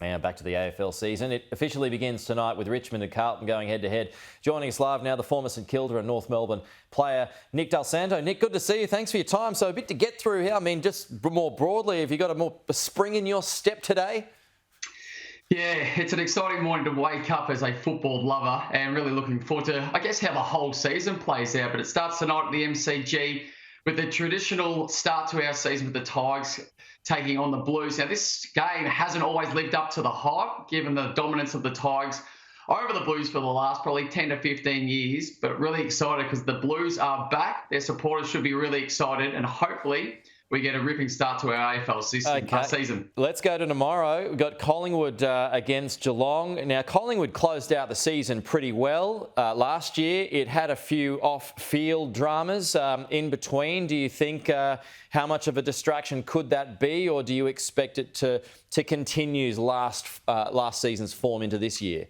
Now back to the AFL season. It officially begins tonight with Richmond and Carlton going head-to-head. Joining us live now, the former St Kilda and North Melbourne player, Nick Dal Santo. Nick, good to see you. Thanks for your time. So a bit to get through here. I mean, just more broadly, have you got a spring in your step today? Yeah, it's an exciting morning to wake up as a football lover and really looking forward to, I guess, how the whole season plays out. But it starts tonight at the MCG with the traditional start to our season with the Tigers taking on the Blues. Now, this game hasn't always lived up to the hype, given the dominance of the Tigers over the Blues for the last probably 10 to 15 years, but really excited because the Blues are back. Their supporters should be really excited, and hopefully we get a ripping start to our AFL season. Let's go to tomorrow. We've got Collingwood against Geelong. Now, Collingwood closed out the season pretty well last year. It had a few off-field dramas in between. Do you think how much of a distraction could that be, or do you expect it to continue last season's form into this year?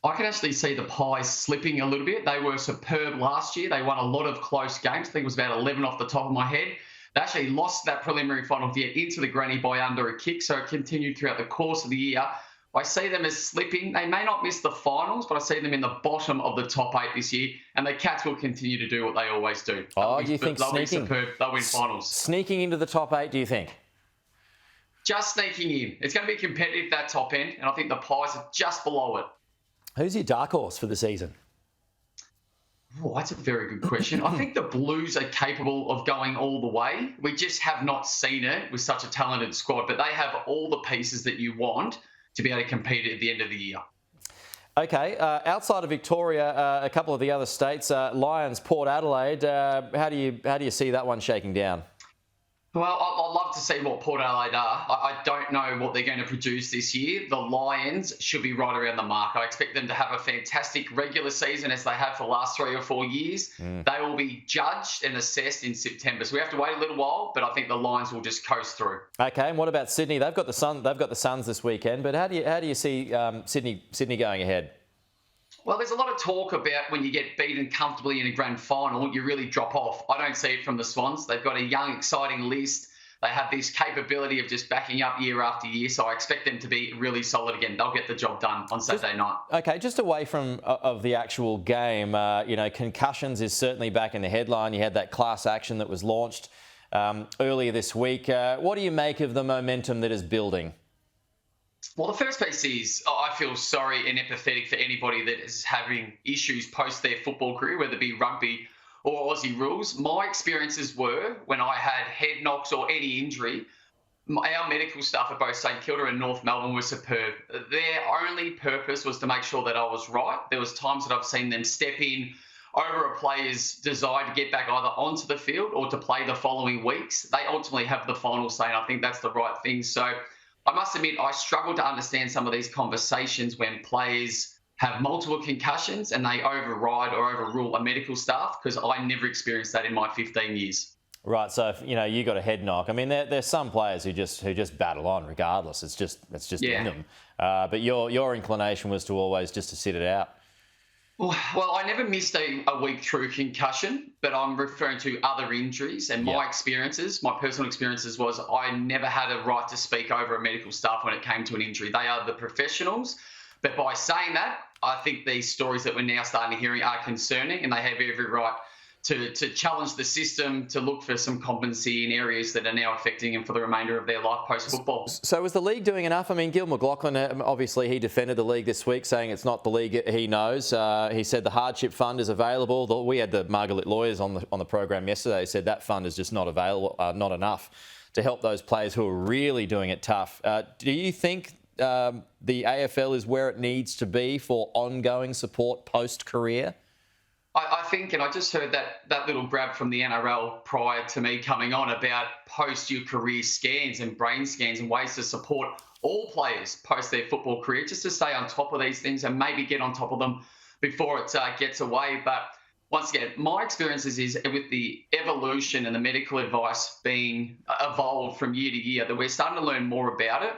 I can actually see the Pies slipping a little bit. They were superb last year. They won a lot of close games. I think it was about 11 off the top of my head. They actually lost that preliminary final to get into the granny by under a kick, so it continued throughout the course of the year. I see them as slipping. They may not miss the finals, but I see them in the bottom of the top 8 this year, and the Cats will continue to do what they always do. Do you think they'll be superb? They'll win finals. Sneaking into the top 8, do you think? Just sneaking in. It's going to be competitive, that top end, and I think the Pies are just below it. Who's your dark horse for the season? Oh, that's a very good question. I think the Blues are capable of going all the way. We just have not seen it with such a talented squad, but they have all the pieces that you want to be able to compete at the end of the year. Okay, outside of Victoria, a couple of the other states, Lions, Port Adelaide. How do you see that one shaking down? Well, I'd love to see what Port Adelaide are. I don't know what they're going to produce this year. The Lions should be right around the mark. I expect them to have a fantastic regular season as they have for the last 3 or 4 years. They will be judged and assessed in September. So we have to wait a little while, but I think the Lions will just coast through. Okay, and what about Sydney? They've got the Suns this weekend, but how do you see Sydney going ahead? Well, there's a lot of talk about when you get beaten comfortably in a grand final, you really drop off. I don't see it from the Swans. They've got a young, exciting list. They have this capability of just backing up year after year, so I expect them to be really solid again. They'll get the job done on Saturday night. Okay, just away from of the actual game, concussions is certainly back in the headline. You had that class action that was launched earlier this week. What do you make of the momentum that is building? Well, the first piece is I feel sorry and empathetic for anybody that is having issues post their football career, whether it be rugby or Aussie rules. My experiences were when I had head knocks or any injury, our medical staff at both St Kilda and North Melbourne were superb. Their only purpose was to make sure that I was right. There was times that I've seen them step in over a player's desire to get back either onto the field or to play the following weeks. They ultimately have the final say, and I think that's the right thing. So I must admit, I struggle to understand some of these conversations when players have multiple concussions and they override or overrule a medical staff, because I never experienced that in my 15 years. Right, so if, you got a head knock. I mean, there's some players who just battle on regardless. It's just in them. But your inclination was to always just to sit it out. Well, I never missed a week through concussion, but I'm referring to other injuries. And my personal experiences was I never had a right to speak over a medical staff when it came to an injury. They are the professionals. But by saying that, I think these stories that we're now starting to hear are concerning, and they have every right to challenge the system, to look for some competency in areas that are now affecting them for the remainder of their life post-football. So was the league doing enough? I mean, Gil McLachlan, obviously he defended the league this week, saying it's not the league he knows. He said the hardship fund is available. We had the Margaret lawyers on the program yesterday who said that fund is just not available, not enough to help those players who are really doing it tough. Do you think the AFL is where it needs to be for ongoing support post-career? I think, and I just heard that little grab from the NRL prior to me coming on about post your career scans and brain scans and ways to support all players post their football career, just to stay on top of these things and maybe get on top of them before it gets away. But once again, my experiences is with the evolution and the medical advice being evolved from year to year, that we're starting to learn more about it.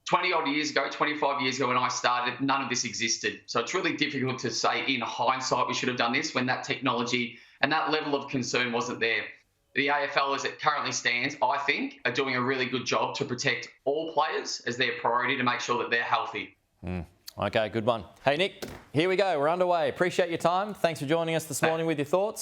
20-odd years ago, 25 years ago when I started, none of this existed. So it's really difficult to say in hindsight we should have done this when that technology and that level of concern wasn't there. the AFL as it currently stands, I think, are doing a really good job to protect all players as their priority to make sure that they're healthy. Okay, good one. Hey, Nick, here we go. We're underway. Appreciate your time. Thanks for joining us this morning with your thoughts.